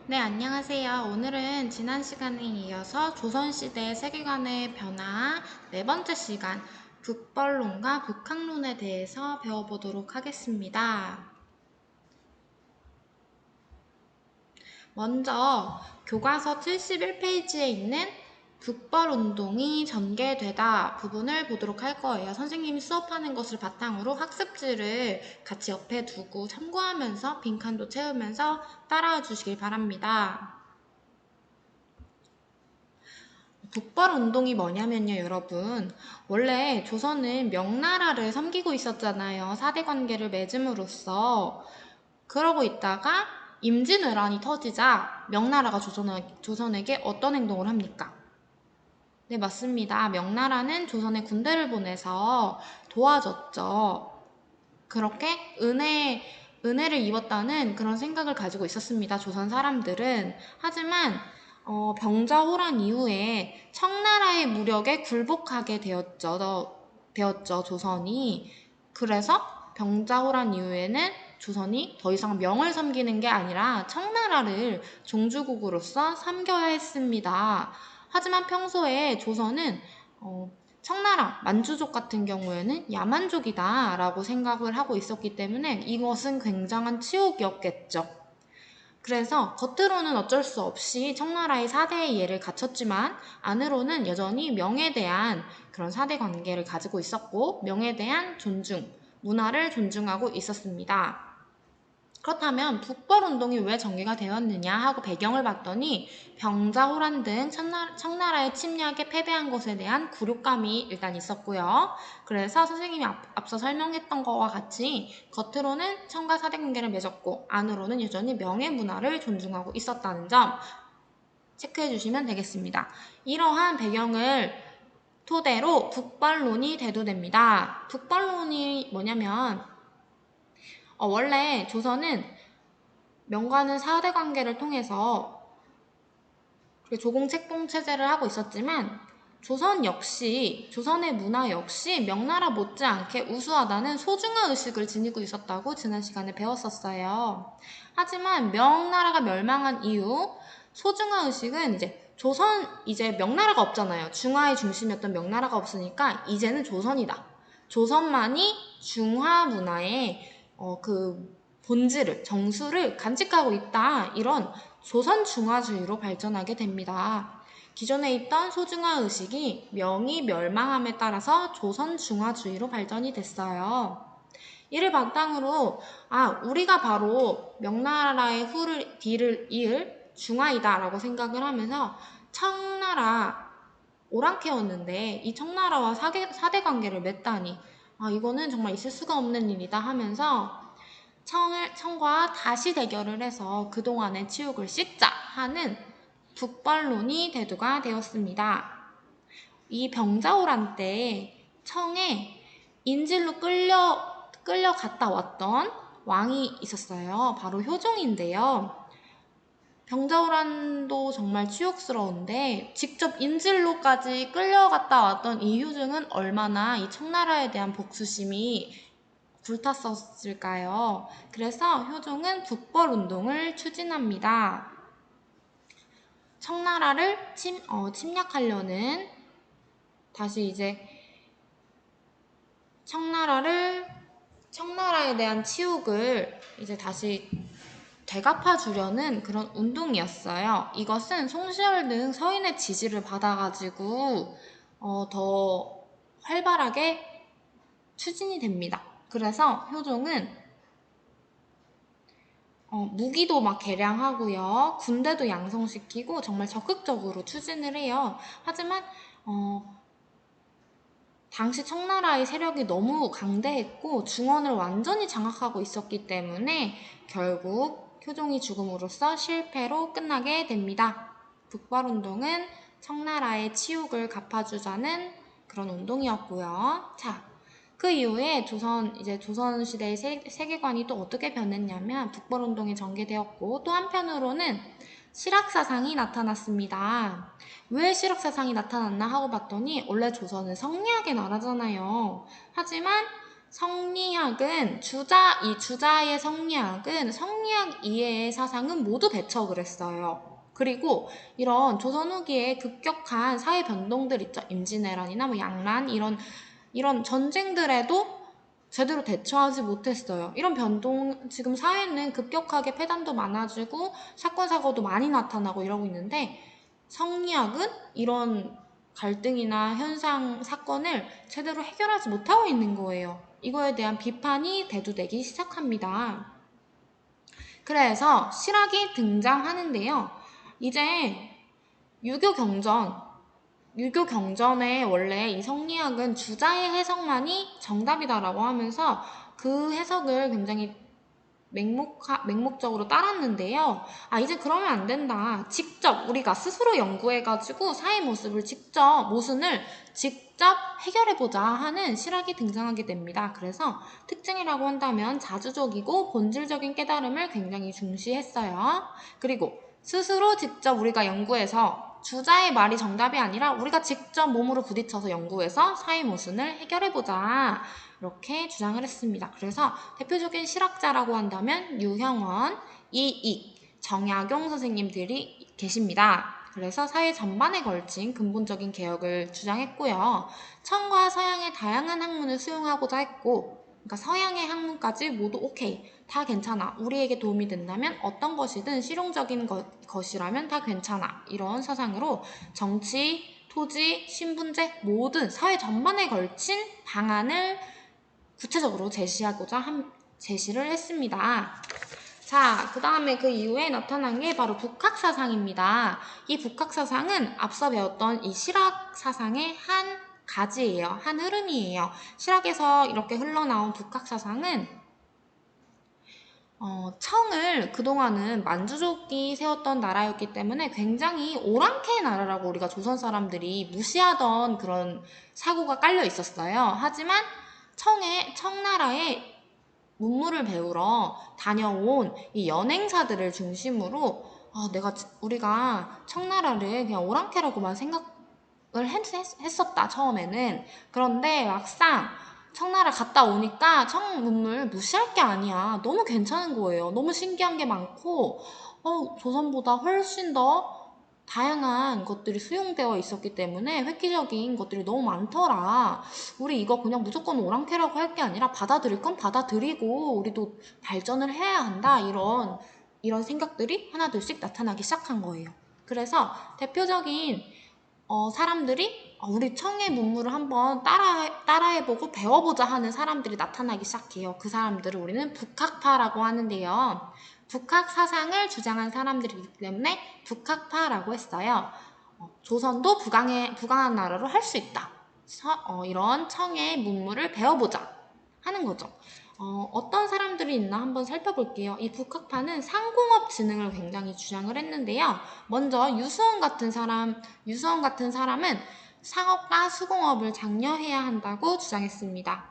네, 안녕하세요. 오늘은 지난 시간에 이어서 조선시대 세계관의 변화 네 번째 시간 북벌론과 북학론에 대해서 배워보도록 하겠습니다. 먼저 교과서 71페이지에 있는 북벌운동이 전개되다 부분을 보도록 할 거예요. 선생님이 수업하는 것을 바탕으로 학습지를 같이 옆에 두고 참고하면서 빈칸도 채우면서 따라와 주시길 바랍니다. 북벌운동이 뭐냐면요, 여러분. 원래 조선은 명나라를 섬기고 있었잖아요. 사대관계를 맺음으로써. 그러고 있다가 임진왜란이 터지자 명나라가 조선에게 어떤 행동을 합니까? 네, 맞습니다. 명나라는 조선에 군대를 보내서 도와줬죠. 그렇게 은혜를 입었다는 그런 생각을 가지고 있었습니다. 조선 사람들은. 하지만 병자호란 이후에 청나라의 무력에 굴복하게 되었죠, 조선이. 그래서 병자호란 이후에는 조선이 더 이상 명을 섬기는 게 아니라 청나라를 종주국으로서 섬겨야 했습니다. 하지만 평소에 조선은 청나라, 만주족 같은 경우에는 야만족이다 라고 생각을 하고 있었기 때문에 이것은 굉장한 치욕이었겠죠. 그래서 겉으로는 어쩔 수 없이 청나라의 사대의 예를 갖췄지만 안으로는 여전히 명에 대한 그런 사대 관계를 가지고 있었고 명에 대한 존중, 문화를 존중하고 있었습니다. 그렇다면 북벌운동이 왜 전개가 되었느냐 하고 배경을 봤더니 병자호란 등 청나라의 침략에 패배한 것에 대한 굴욕감이 일단 있었고요. 그래서 선생님이 앞서 설명했던 것과 같이 겉으로는 청과 사대관계를 맺었고 안으로는 여전히 명예문화를 존중하고 있었다는 점 체크해 주시면 되겠습니다. 이러한 배경을 토대로 북벌론이 대두됩니다. 북벌론이 뭐냐면 원래 조선은 명과는 사대 관계를 통해서 조공책봉 체제를 하고 있었지만 조선의 문화 역시 명나라 못지않게 우수하다는 소중화 의식을 지니고 있었다고 지난 시간에 배웠었어요. 하지만 명나라가 멸망한 이후 소중화 의식은 이제 명나라가 없잖아요. 중화의 중심이었던 명나라가 없으니까 이제는 조선이다. 조선만이 중화 문화의 그 본질을, 정수를 간직하고 있다. 이런 조선 중화주의로 발전하게 됩니다. 기존에 있던 소중화 의식이 명이 멸망함에 따라서 조선 중화주의로 발전이 됐어요. 이를 바탕으로 우리가 바로 명나라의 뒤를 이을 중화이다 라고 생각을 하면서 청나라 오랑캐였는데 이 청나라와 사대 관계를 맺다니 이거는 정말 있을 수가 없는 일이다 하면서 청과 다시 대결을 해서 그동안의 치욕을 씻자 하는 북벌론이 대두가 되었습니다. 이 병자호란 때 청에 인질로 끌려갔다 왔던 왕이 있었어요. 바로 효종인데요. 병자호란도 정말 치욕스러운데 직접 인질로까지 끌려갔다 왔던 이 효종은 얼마나 이 청나라에 대한 복수심이 불탔었을까요? 그래서 효종은 북벌운동을 추진합니다. 청나라를 침략하려는 다시 청나라에 대한 치욕을 다시 되갚아 주려는 그런 운동이었어요. 이것은 송시열 등 서인의 지지를 받아가지고 더 활발하게 추진이 됩니다. 그래서 효종은 무기도 막 개량하고요. 군대도 양성시키고 정말 적극적으로 추진을 해요. 하지만 당시 청나라의 세력이 너무 강대했고 중원을 완전히 장악하고 있었기 때문에 결국 효종이 죽음으로써 실패로 끝나게 됩니다. 북벌운동은 청나라의 치욕을 갚아주자는 그런 운동이었고요. 자, 그 이후에 조선시대의 세계관이 또 어떻게 변했냐면 북벌운동이 전개되었고 또 한편으로는 실학사상이 나타났습니다. 왜 실학사상이 나타났나 하고 봤더니 원래 조선은 성리학의 나라잖아요. 하지만 성리학은 이 주자의 성리학은 성리학 이외의 사상은 모두 배척을 했어요. 그리고 이런 조선 후기에 급격한 사회 변동들 있죠. 임진왜란이나 뭐 양란 이런 전쟁들에도 제대로 대처하지 못했어요. 이런 변동, 지금 사회는 급격하게 폐단도 많아지고 사건 사고도 많이 나타나고 이러고 있는데 성리학은 이런 갈등이나 현상, 사건을 제대로 해결하지 못하고 있는 거예요. 이거에 대한 비판이 대두되기 시작합니다. 그래서 실학이 등장하는데요. 이제 유교 경전에 원래 이 성리학은 주자의 해석만이 정답이다라고 하면서 그 해석을 굉장히 맹목적으로 따랐는데요. 이제 그러면 안 된다. 직접 우리가 스스로 연구해가지고 사회 모순을 직접 해결해보자 하는 실학이 등장하게 됩니다. 그래서 특징이라고 한다면 자주적이고 본질적인 깨달음을 굉장히 중시했어요. 그리고 스스로 직접 우리가 연구해서 주자의 말이 정답이 아니라 우리가 직접 몸으로 부딪혀서 연구해서 사회 모순을 해결해보자. 이렇게 주장을 했습니다. 그래서 대표적인 실학자라고 한다면 유형원, 이익, 정약용 선생님들이 계십니다. 그래서 사회 전반에 걸친 근본적인 개혁을 주장했고요. 청과 서양의 다양한 학문을 수용하고자 했고, 그러니까 서양의 학문까지 모두 오케이, 다 괜찮아. 우리에게 도움이 된다면 어떤 것이든 실용적인 것이라면 다 괜찮아. 이런 사상으로 정치, 토지, 신분제 모든 사회 전반에 걸친 방안을 구체적으로 제시를 했습니다. 자, 그 다음에 그 이후에 나타난 게 바로 북학사상입니다. 이 북학사상은 앞서 배웠던 이 실학사상의 한 가지예요. 한 흐름이에요. 실학에서 이렇게 흘러나온 북학사상은 청을 그동안은 만주족이 세웠던 나라였기 때문에 굉장히 오랑캐 나라라고 우리가 조선 사람들이 무시하던 그런 사고가 깔려 있었어요. 하지만 청나라에 문물을 배우러 다녀온 이 연행사들을 중심으로 우리가 청나라를 그냥 오랑캐라고만 생각을 했었다 처음에는. 그런데 막상 청나라 갔다 오니까 청 문물 무시할 게 아니야. 너무 괜찮은 거예요. 너무 신기한 게 많고 조선보다 훨씬 더 다양한 것들이 수용되어 있었기 때문에 획기적인 것들이 너무 많더라. 우리 이거 그냥 무조건 오랑캐라고 할 게 아니라 받아들일 건 받아들이고 우리도 발전을 해야 한다. 이런 생각들이 하나둘씩 나타나기 시작한 거예요. 그래서 대표적인 사람들이 우리 청의 문물을 한번 따라해보고 배워보자 하는 사람들이 나타나기 시작해요. 그 사람들을 우리는 북학파라고 하는데요. 북학 사상을 주장한 사람들이기 때문에 북학파라고 했어요. 조선도 부강한 나라로 할 수 있다. 이런 청의 문물을 배워보자 하는 거죠. 어떤 사람들이 있나 한번 살펴볼게요. 이 북학파는 상공업 진흥을 굉장히 주장을 했는데요. 먼저 유수원 같은 사람은 상업과 수공업을 장려해야 한다고 주장했습니다.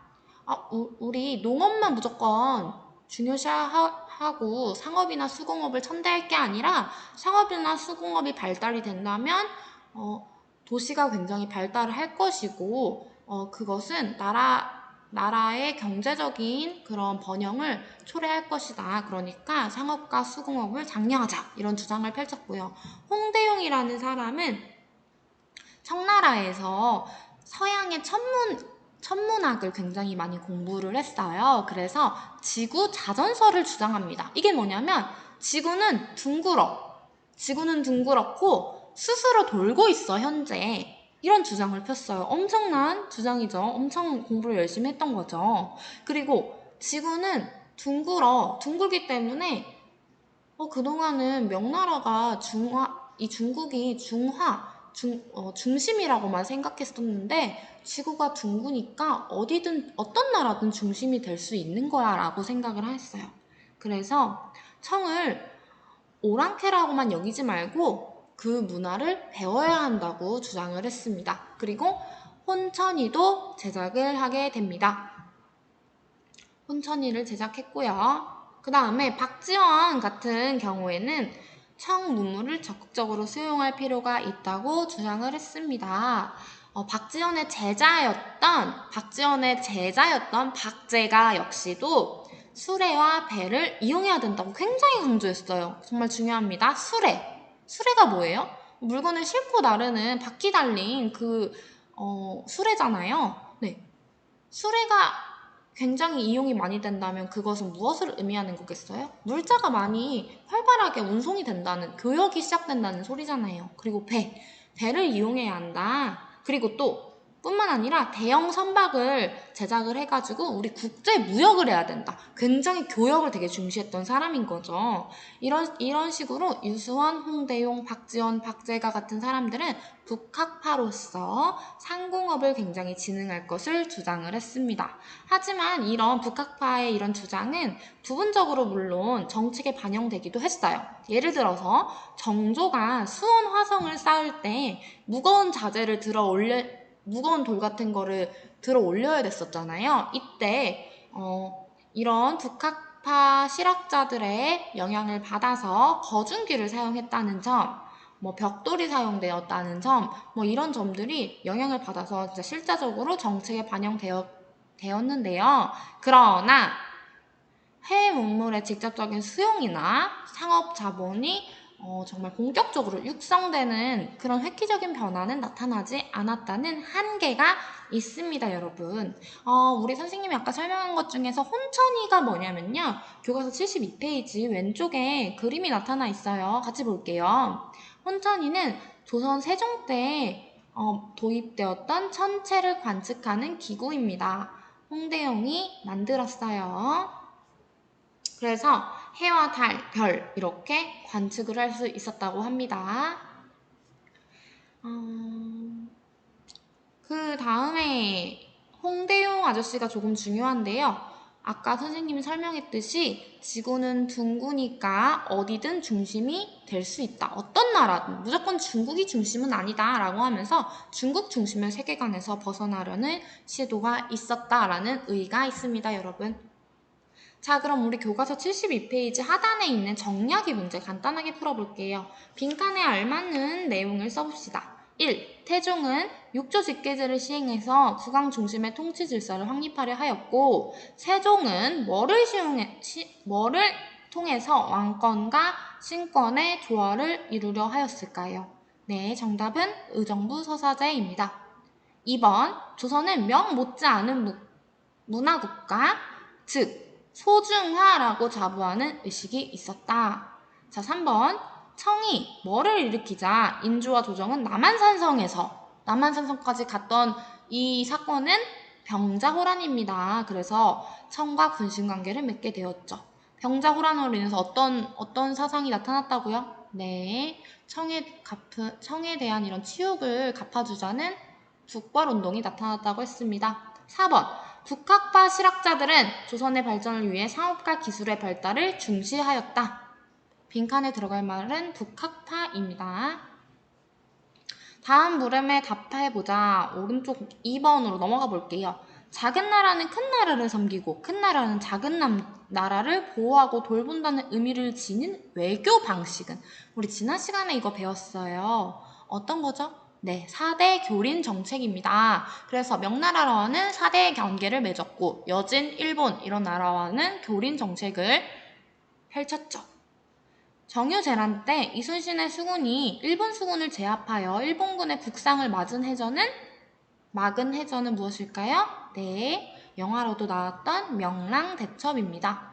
우리 농업만 무조건 중요시하고 상업이나 수공업을 천대할 게 아니라 상업이나 수공업이 발달이 된다면 도시가 굉장히 발달을 할 것이고 그것은 나라의 경제적인 그런 번영을 초래할 것이다. 그러니까 상업과 수공업을 장려하자. 이런 주장을 펼쳤고요. 홍대용이라는 사람은 청나라에서 서양의 천문학을 굉장히 많이 공부를 했어요. 그래서 지구 자전설을 주장합니다. 이게 뭐냐면 지구는 둥그렇고 스스로 돌고 있어 현재. 이런 주장을 폈어요. 엄청난 주장이죠. 엄청 공부를 열심히 했던 거죠. 그리고 지구는 둥글기 때문에 그동안은 명나라가 중국이 중심이라고만 생각했었는데 지구가 둥그니까 어떤 나라든 중심이 될 수 있는 거야 라고 생각을 했어요. 그래서 청을 오랑캐라고만 여기지 말고 그 문화를 배워야 한다고 주장을 했습니다. 그리고 혼천이도 제작을 하게 됩니다. 혼천이를 제작했고요. 그 다음에 박지원 같은 경우에는 청 문물을 적극적으로 수용할 필요가 있다고 주장을 했습니다. 박지원의 제자였던 박제가 역시도 수레와 배를 이용해야 된다고 굉장히 강조했어요. 정말 중요합니다. 수레가 뭐예요? 물건을 싣고 나르는 바퀴 달린 수레잖아요. 네. 수레가 굉장히 이용이 많이 된다면 그것은 무엇을 의미하는 거겠어요? 물자가 많이 활발하게 운송이 된다는, 교역이 시작된다는 소리잖아요. 그리고 배를 이용해야 한다. 그리고 또 뿐만 아니라 대형 선박을 제작을 해가지고 우리 국제 무역을 해야 된다. 굉장히 교역을 되게 중시했던 사람인 거죠. 이런 식으로 유수원, 홍대용, 박지원, 박제가 같은 사람들은 북학파로서 상공업을 굉장히 진흥할 것을 주장을 했습니다. 하지만 이런 북학파의 이런 주장은 부분적으로 물론 정책에 반영되기도 했어요. 예를 들어서 정조가 수원 화성을 쌓을 때 무거운 돌 같은 거를 들어 올려야 됐었잖아요. 이때 이런 북학파 실학자들의 영향을 받아서 거중기를 사용했다는 점, 벽돌이 사용되었다는 점, 이런 점들이 영향을 받아서 진짜 실제적으로 정책에 반영되었는데요. 그러나 해외 문물의 직접적인 수용이나 상업 자본이 정말 본격적으로 육성되는 그런 획기적인 변화는 나타나지 않았다는 한계가 있습니다, 여러분. 우리 선생님이 아까 설명한 것 중에서 혼천이가 뭐냐면요. 교과서 72페이지 왼쪽에 그림이 나타나 있어요. 같이 볼게요. 혼천이는 조선 세종 때 도입되었던 천체를 관측하는 기구입니다. 홍대용이 만들었어요. 그래서 해와 달, 별 이렇게 관측을 할 수 있었다고 합니다. 그 다음에 홍대용 아저씨가 조금 중요한데요. 아까 선생님이 설명했듯이 지구는 둥구니까 어디든 중심이 될 수 있다. 어떤 나라든 무조건 중국이 중심은 아니다 라고 하면서 중국 중심의 세계관에서 벗어나려는 시도가 있었다라는 의의가 있습니다, 여러분. 자, 그럼 우리 교과서 72페이지 하단에 있는 정리하기 문제 간단하게 풀어볼게요. 빈칸에 알맞는 내용을 써봅시다. 1. 태종은 육조 직계제를 시행해서 국왕 중심의 통치 질서를 확립하려 하였고, 세종은 뭐를 통해서 왕권과 신권의 조화를 이루려 하였을까요? 네, 정답은 의정부 서사제입니다. 2번. 조선은 명 못지않은 문화국가, 즉 소중하라고 자부하는 의식이 있었다. 자, 3번. 청이 뭐를 일으키자 인주와 조정은 남한산성까지 갔던 이 사건은 병자호란입니다. 그래서 청과 군신관계를 맺게 되었죠. 병자호란으로 인해서 어떤 사상이 나타났다고요? 네, 청에 대한 이런 치욕을 갚아주자는 북벌운동이 나타났다고 했습니다. 4번. 북학파 실학자들은 조선의 발전을 위해 상업과 기술의 발달을 중시하였다. 빈칸에 들어갈 말은 북학파입니다. 다음 물음에 답해보자. 오른쪽 2번으로 넘어가 볼게요. 작은 나라는 큰 나라를 섬기고 큰 나라는 작은 나라를 보호하고 돌본다는 의미를 지닌 외교 방식은, 우리 지난 시간에 이거 배웠어요. 어떤 거죠? 네, 4대 교린 정책입니다. 그래서 명나라와는 4대 관계를 맺었고 여진, 일본 이런 나라와는 교린 정책을 펼쳤죠. 정유재란 때 이순신의 수군이 일본 수군을 제압하여 일본군의 북상을 막은 해전은 무엇일까요? 네, 영화로도 나왔던 명랑대첩입니다.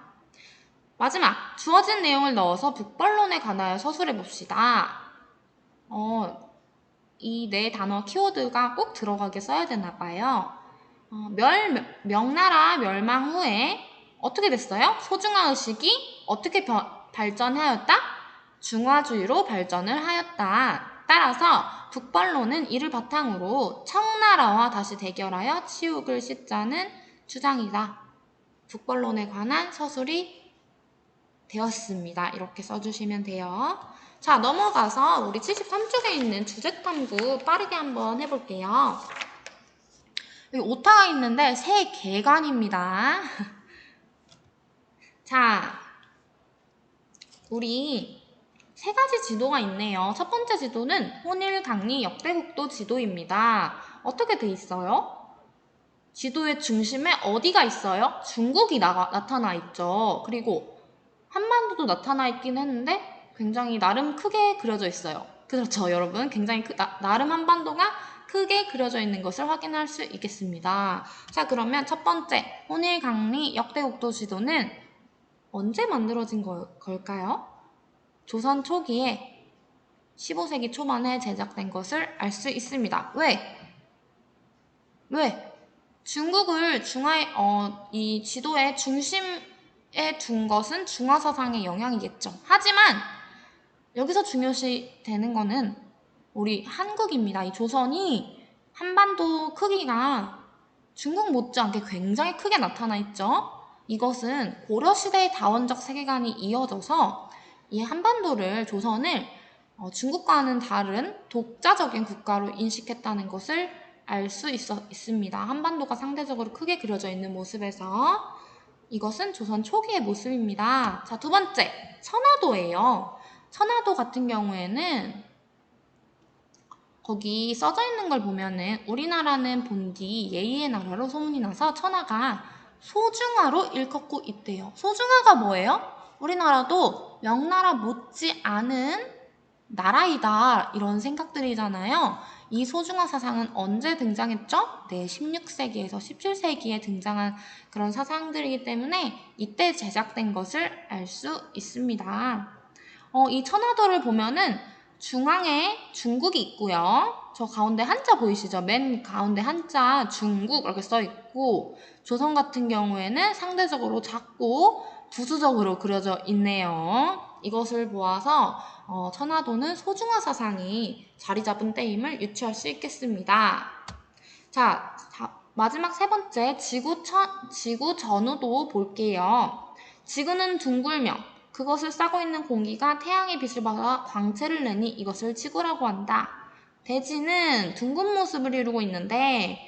마지막, 주어진 내용을 넣어서 북벌론에 관하여 서술해 봅시다. 이 네 단어 키워드가 꼭 들어가게 써야 되나 봐요. 명나라 멸망 후에 어떻게 됐어요? 소중화 의식이 어떻게 발전하였다? 중화주의로 발전을 하였다. 따라서 북벌론은 이를 바탕으로 청나라와 다시 대결하여 치욕을 씻자는 주장이다. 북벌론에 관한 서술이 되었습니다. 이렇게 써주시면 돼요. 자, 넘어가서 우리 73쪽에 있는 주제탐구 빠르게 한번 해볼게요. 여기 오타가 있는데 세 개관입니다. 자, 우리 세 가지 지도가 있네요. 첫 번째 지도는 혼일강리 역대국도 지도입니다. 어떻게 돼 있어요? 지도의 중심에 어디가 있어요? 중국이 나타나 있죠. 그리고 한반도도 나타나 있긴 했는데 굉장히 나름 크게 그려져 있어요. 그렇죠, 여러분. 굉장히 나름 한반도가 크게 그려져 있는 것을 확인할 수 있겠습니다. 자, 그러면 첫 번째, 혼일강리 역대국도 지도는 언제 만들어진 걸까요? 조선 초기에 15세기 초반에 제작된 것을 알 수 있습니다. 왜? 중국을 이 지도의 중심에 둔 것은 중화사상의 영향이겠죠. 하지만 여기서 중요시 되는 거는 우리 한국입니다. 이 조선이 한반도 크기가 중국 못지않게 굉장히 크게 나타나 있죠. 이것은 고려시대의 다원적 세계관이 이어져서 이 한반도를 조선을 중국과는 다른 독자적인 국가로 인식했다는 것을 알 수 있습니다. 한반도가 상대적으로 크게 그려져 있는 모습에서 이것은 조선 초기의 모습입니다. 자, 두 번째, 천화도예요. 천화도 같은 경우에는 거기 써져 있는 걸 보면은 우리나라는 본디 예의의 나라로 소문이 나서 천하가 소중하로 일컫고 있대요. 소중하가 뭐예요? 우리나라도 명나라 못지 않은 나라이다 이런 생각들이잖아요. 이 소중화 사상은 언제 등장했죠? 네, 16세기에서 17세기에 등장한 그런 사상들이기 때문에 이때 제작된 것을 알 수 있습니다. 이 천화도를 보면은 중앙에 중국이 있고요. 저 가운데 한자 보이시죠? 맨 가운데 한자 중국 이렇게 써 있고 조선 같은 경우에는 상대적으로 작고 부수적으로 그려져 있네요. 이것을 보아서 천화도는 소중화 사상이 자리 잡은 때임을 유추할 수 있겠습니다. 자, 마지막 세 번째 지구 전후도 볼게요. 지구는 둥글며 그것을 싸고 있는 공기가 태양의 빛을 받아 광채를 내니 이것을 지구라고 한다. 대지는 둥근 모습을 이루고 있는데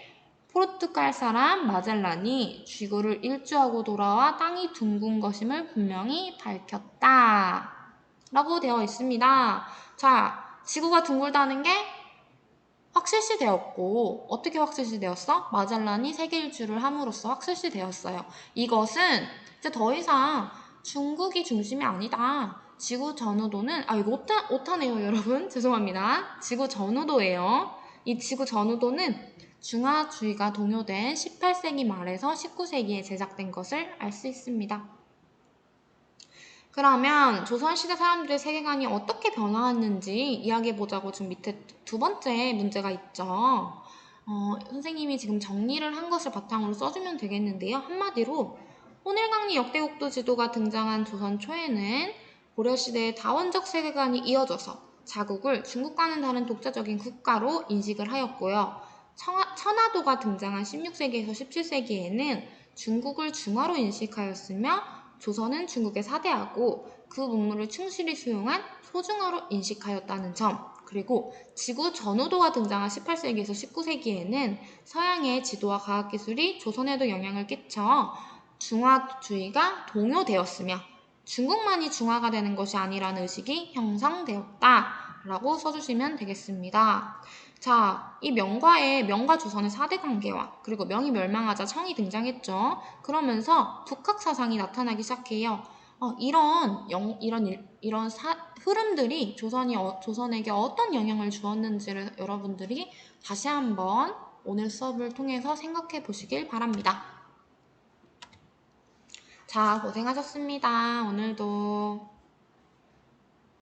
포르투갈 사람 마젤란이 지구를 일주하고 돌아와 땅이 둥근 것임을 분명히 밝혔다. 라고 되어 있습니다. 자, 지구가 둥글다는 게 확실시 되었고, 어떻게 확실시 되었어? 마젤란이 세계 일주를 함으로써 확실시 되었어요. 이것은 이제 더 이상 중국이 중심이 아니다. 지구 전후도는, 이거 오타네요, 여러분. 죄송합니다. 지구 전후도예요. 이 지구 전후도는 중화주의가 동요된 18세기 말에서 19세기에 제작된 것을 알 수 있습니다. 그러면 조선시대 사람들의 세계관이 어떻게 변화했는지 이야기해보자고 지금 밑에 두 번째 문제가 있죠. 선생님이 지금 정리를 한 것을 바탕으로 써주면 되겠는데요. 한마디로 혼일강리 역대국도 지도가 등장한 조선 초에는 고려시대의 다원적 세계관이 이어져서 자국을 중국과는 다른 독자적인 국가로 인식을 하였고요. 천하도가 등장한 16세기에서 17세기에는 중국을 중화로 인식하였으며 조선은 중국의 사대하고 그 문물을 충실히 수용한 소중화로 인식하였다는 점, 그리고 지구 전후도가 등장한 18세기에서 19세기에는 서양의 지도와 과학기술이 조선에도 영향을 끼쳐 중화주의가 동요되었으며 중국만이 중화가 되는 것이 아니라는 의식이 형성되었다 라고 써주시면 되겠습니다. 자, 이 명과 조선의 4대 관계와 그리고 명이 멸망하자 청이 등장했죠. 그러면서 북학 사상이 나타나기 시작해요. 이런 흐름들이 조선에게 어떤 영향을 주었는지를 여러분들이 다시 한번 오늘 수업을 통해서 생각해 보시길 바랍니다. 자, 고생하셨습니다. 오늘도.